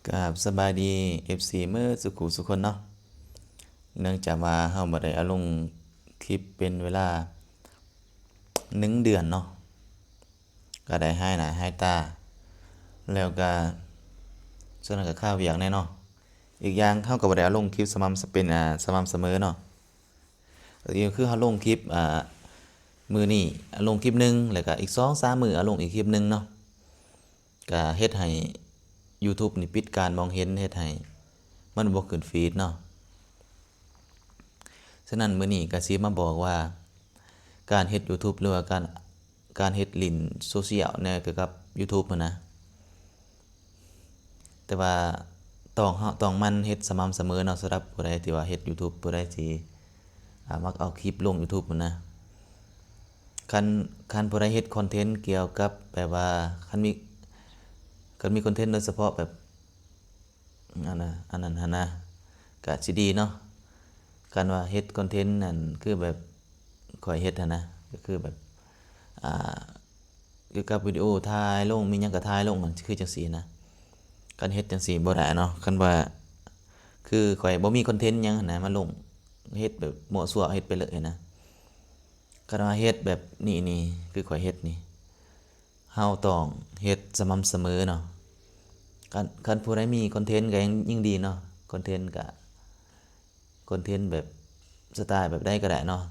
กับสบายดี FC เมื่อสุขุสุคนเนาะเนื่องจากว่าเฮาบ่ได้เอาลงคลิปเป็นเวลา1 เดือนเนาะก็ได้หายหน้าหายตาแล้วก็ส่วนนั้นก็ข่าวเวียกแน่เนาะอีกอย่างเฮาก็บ่ได้เอาลงคลิปสม่ำเสมอเนาะอีกคือเฮาลงคลิปมื้อนี้ลงคลิปหนึงแล้วก็อีก2-3มื้อเอาลงอีกคลิปหนึงเนาะก็เฮ็ดให้ YouTube นี่ปิดการมองเห็นเฮ็ดให้มันบ่ขึ้นฟีดเนาะ ฉะนั้นมื้อนี้ก็สิมาบอกว่าการเฮ็ด YouTube หรือว่าการเฮ็ดลิ้นโซเชียลเนี่ยเกี่ยวกับ YouTube หั้นนะแต่ว่าต้องมันเฮ็ดสม่ำเสมอเนาะสำหรับผู้ใดที่ว่าเฮ็ด YouTube ผู้ใดที่มักเอาคลิปลง YouTube หั้นนะคันผู้ใดเฮ็ดคอนเทนต์เกี่ยวกับแบบว่าคันมีคอนเทนต์โดยเฉพาะแบบอันนั้นหั้นนะก็สิดีเนาะการว่าเฮ็ดคอนเทนต์นั่นคือแบบข้อยเฮ็ดหั้นนะก็คือแบบอ่าเกี่ยวกับวิดีโอถ่ายลงมีหยังก็ถ่ายลงคือจังซี่นะการเฮ็ดจังซี่บ่ได้เนาะคันว่าคือข้อยบ่มีคอนเทนต์หยังหั้นนะมาลงเฮ็ดแบบมั่วซั่วเฮ็ดไปเลยนะคันว่าเฮ็ดแบบนี่คือข้อยเฮ็ดนี่เฮาต้องเฮ็ดสม่ำเสมอเนาะคันผู้ใดมีคอนเทนต์ก็ยิ่งดีเนาะคอนเทนต์ก็คอนเทนต์แบบสไตล์แบบใดก็ได้เนาะ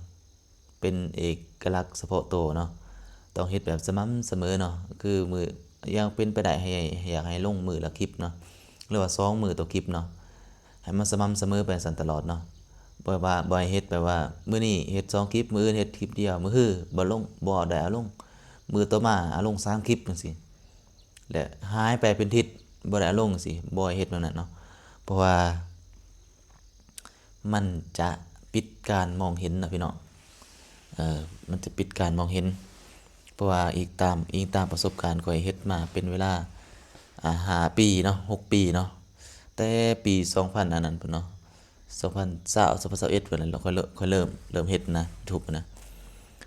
เป็นเอกลักษณ์เฉพาะตัวเนาะต้องเฮ็ดแบบสม่ำเสมอเนาะคือมื้ออย่างเป็นไปได้ให้อยากให้ลงมื้อละคลิปเนาะหรือว่า2มื้อต่อคลิปเนาะให้มันสม่ำเสมอไปซั่นตลอดเนาะบ่ให้เฮ็ดแบบว่ามื้อนี้เฮ็ด2คลิปมื้ออื่นเฮ็ดคลิปเดียวมื้อฮื้อบ่ลงบ่ได้เอาลงมื้อต่อมาเอาลง3คลิปจังซี่และหายไปเป็นทิศบ่ได้เอาลงจังซี่บ่ให้เฮ็ดแบบนั้นเนาะเพราะว่ามันจะปิดการมองเห็นนะพี่น้องมันจะปิดการมองเห็นเพราะว่าอีกตามประสบการณ์ข้อยเฮ็ดมาเป็นเวลา5 ปีเนาะ6 ปีเนาะแต่ปี2000อันนั้นพุ่นเนาะ2020 2021พุ่นนั่นแล้วค่อยเริ่มเฮ็ดนะ YouTube นะ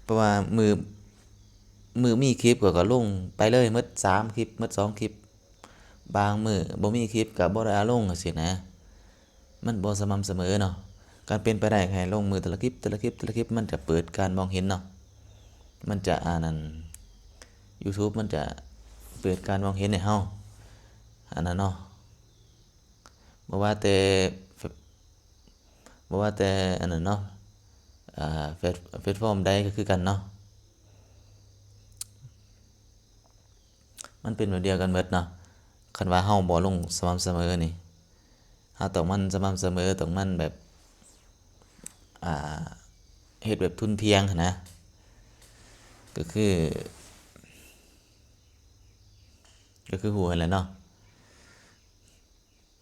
เพราะว่ามือมีคลิปก็ลงไปเลยหมด3คลิปหมด2คลิปบางมื้อบ่มีคลิปก็บ่ได้เอาลงจังซี่นะมันบ่สม่ำเสมอเนาะการเป็นไปได้ก็ให้ลงมือแต่ละคลิปมันจะเปิดการมองเห็นเนาะมันจะนั้น YouTube มันจะเปิดการมองเห็นให้เฮาอันนั้นเนาะบ่ว่าแต่บ่ว่าแต่อันนั้นเนาะแพลตฟอร์มใดก็คือกันเนาะมันเป็นแบบเดียวกันหมดเนาะคันว่าเฮาบ่ลงสม่ำเสมอนี่เฮาต้องมันสม่ำเสมอต้องมันแบบอ่าเฮ็ดแบบทุนเที่ยงหั้นนะก็คือฮู้หั้นแหละเนาะ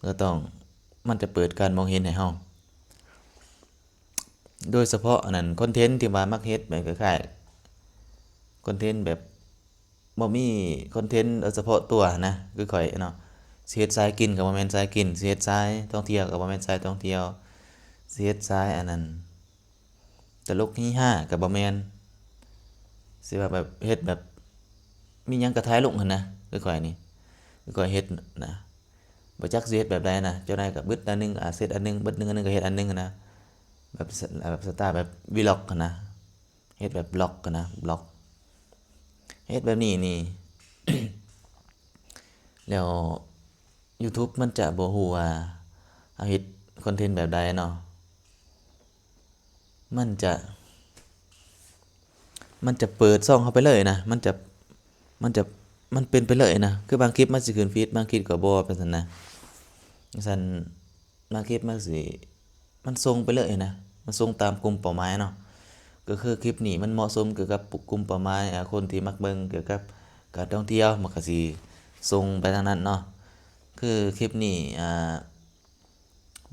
ก็ต้องมันจะเปิดการมองเห็นให้เฮาโดยเฉพาะอันนั้นคอนเทนต์ที่ว่ามักเฮ็ดแบบคล้ายๆคอนเทนต์แบบบ่มีคอนเทนต์เฉพาะตัวนะคือข้อยเนาะสิเฮ็ดสายกินก็บ่แม่นสายกินสิเฮ็ดสายท่องเที่ยวก็บ่แม่นสายท่องเที่ยวสิเฮ็ดสายอันนั้นตลกเฮฮาก็บ่แม่นสิว่าแบบเฮ็ดแบบมีหยังก็ถ่ายลงหั้นนะคือข้อยนี่คือข้อยเฮ็ดนะบ่จักสิเฮ็ดแบบใดนะเจ้านายก็เบิดอันหนึงเสร็จอันหนึงเบิดหนึงอันหนึงก็เฮ็ดอันหนึงหั้นนะแบบสไตล์แบบ Vlog หั้นนะเฮ็ดแบบบล็อกหั้นนะบล็อกเฮ็ดแบบนี้นี่ แล้ว YouTube มันจะบ่ฮู้ว่าเฮาเฮ็ดคอนเทนต์แบบใดเนาะมันจะมันจะเปิดช่องเราไปเลยนะมันจะมันเป็นไปเลยนะคือบางคลิปมันสิขึ้นฟีดบางคลิปก็บ่เป็นซั้นนะจั่งซั้นบางคลิปมันสิมันส่งไปเลยนะมันส่งตามกลุ่มเป้าหมายเนาะก็คือคลิปนี้มันเหมาะสมเกี่ยวกับกลุ่มเป้าหมายคนที่มักเบิ่งเกี่ยวกับการท่องเที่ยวมันก็สิส่งไปทางนั้นเนาะคือคลิปนี้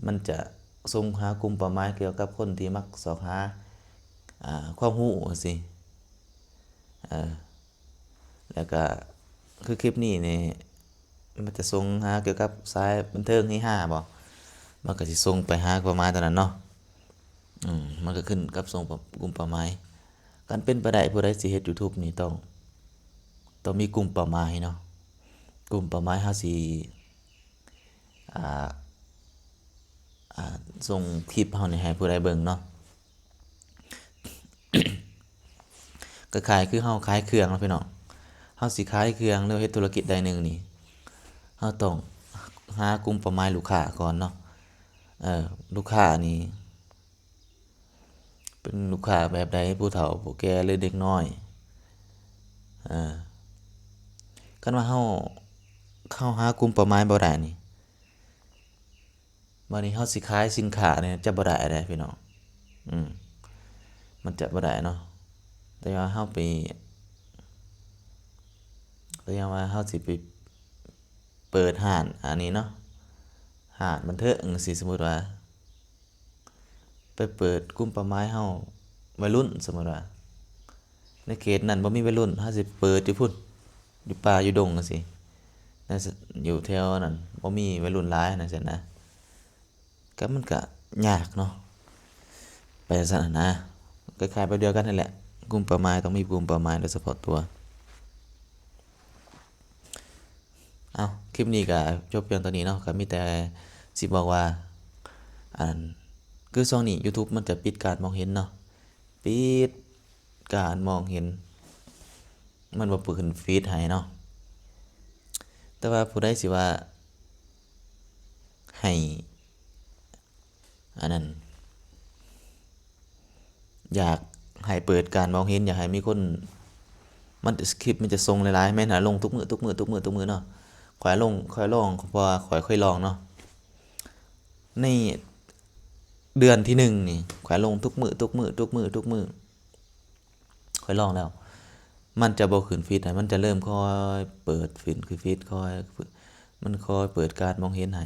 มันจะส่งหากลุ่มเป้าหมายเกี่ยวกับคนที่มักสอบหาความรู้จั่งซี้เออแล้วก็คือคลิปนี้นี่มันจะส่งหาเกี่ยวกับสายบันเทิงเฮฮาบ่มันก็สิส่งไปหาประมาณเท่านั้นเนาะมันก็ขึ้นกับส่งกลุ่มเป้าหมายการเป็นไปได้ผู้ใดสิเฮ็ด YouTube นี่ต้องมีกลุ่มเป้าหมายเนาะกลุ่มเป้าหมายเฮาสิ อ่าส่งคลิปเฮานี่ให้ผู้ใดเบิ่งเนาะ ก็ขายคือเฮาขายเครื่องเนาะพี่น้องเฮาสิขายเครื่องหรือเฮ็ดธุรกิจใดหนึ่งนี่เฮาต้องหากลุ่มเป้าหมายลูกค้าก่อนเนาะลูกค้านี่เป็นลูกค้าแบบใดผู้เฒ่าผู้แก่หรือเด็กน้อยเออคันว่าเฮาเข้าหากลุ่มเป้าหมายบ่ได้นี่บัดนี้เฮาสิขายสินค้าเนี่ยจะบ่ได้เด้พี่น้องอืมมันจะบ่ได้เนาะแต่ว่าเฮาไปก็ยังว่าเฮาสิไปเปิดร้านอันนี้เนาะร้านบันเทิงจั่งซี้สมมุติว่าไปเปิดกลุ่มเป้าหมายเฮาวัยรุ่นสมมุติว่าในเขตนั้นบ่มีวัยรุ่นเฮาสิเปิดอยู่พุ่นอยู่ป่าอยู่ดงจั่งซี้ในอยู่แถวนั้นบ่มีวัยรุ่นหลายจั่งซี้นะก็มันก็ยากเนาะไปจั่งซั้นนะคล้ายๆแบบเดียวกันนั่นแหละกลุ่มเป้าหมายต้องมีกลุ่มเป้าหมายโดยเฉพาะตัวอ้าวคลิปนี้ก็จบเพียงเท่านี้เนาะก็มีแต่สิบอกว่าอันคือช่วงนี้ YouTube มันจะปิดการมองเห็นเนาะปิดการมองเห็นมันบ่ขึ้นฟีดให้เนาะแต่ว่าผู้ใดสิว่าให้อันนั้นอยากให้เปิดการมองเห็นอยากให้มีคนมันคลิปมันจะทรงหลายๆแม่นหาลงทุกมื้อเนาะข้อยลองเพราะว่าข้อยเคยลองเนาะในเดือนที่1นี่ข้อยลงทุกมื้อข้อยลองแล้วมันจะบ่ขึ้นฟีดให้มันจะเริ่มค่อยเปิดฟีดคือฟีดค่อยมันค่อยเปิดการมองเห็นให้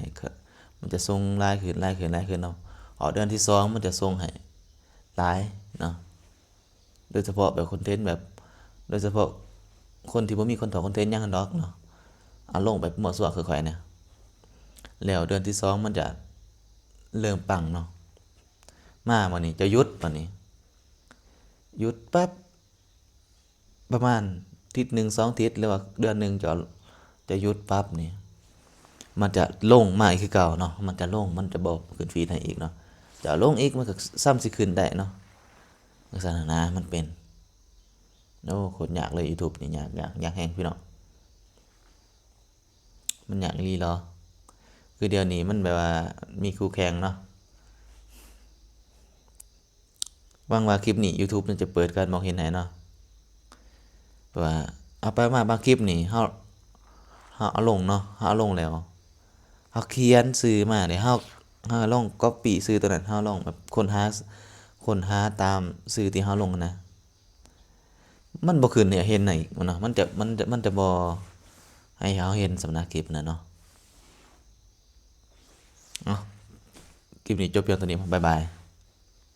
มันจะส่งหลายขึ้นเนาะออกเดือนที่2มันจะส่งให้หลายเนาะโดยเฉพาะแบบคอนเทนต์แบบโดยเฉพาะคนที่บ่มีคอนเทนต์หยังหั้นดอกเนาะเอาลงแบบมั่วซั่วคือข้อยเนี่ยแล้วเดือนที่2มันจะเริ่มปังเนาะมาบัดนี้จะหยุดบัดนี้หยุดแป๊บประมาณอาทิตย์หนึ่ง2อาทิตย์หรือว่าเดือนหนึ่งจะหยุดปั๊บนี่มันจะลงมาอีกคือเก่าเนาะมันจะลงมันจะบ่ขึ้นฟีดให้อีกเนาะจะลงอีกมันก็ซ้ำสิขึ้นได้เนาะลักษณะนะมันเป็นโอ้โคตรยากเลย YouTube นี่ยากแฮงพี่น้องมันยากอีหลีเหรอคือเดี๋ยวนี้มันแบบว่ามีคู่แข่งเนาะหวังว่าคลิปนี้ YouTube มันจะเปิดการมองเห็นให้เนาะเพราะว่าเอาไปมาบางคลิปนี่เฮาเอาลงเนาะเฮาเอาลงแล้วเฮาเขียนชื่อมาเดี๋ยวเฮาลองก๊อบปี้ชื่อตัวนั้นเฮาลองแบบค้นหาตามชื่อที่เฮาลงนะมันบ่ขึ้นให้เห็นให้อีกเนาะมันจะบ่ให้เฮาเห็นสำนักคลิปน่ะเนาะเอ้าคลิปนี้จบเพียงเท่านี้บ๊ายบาย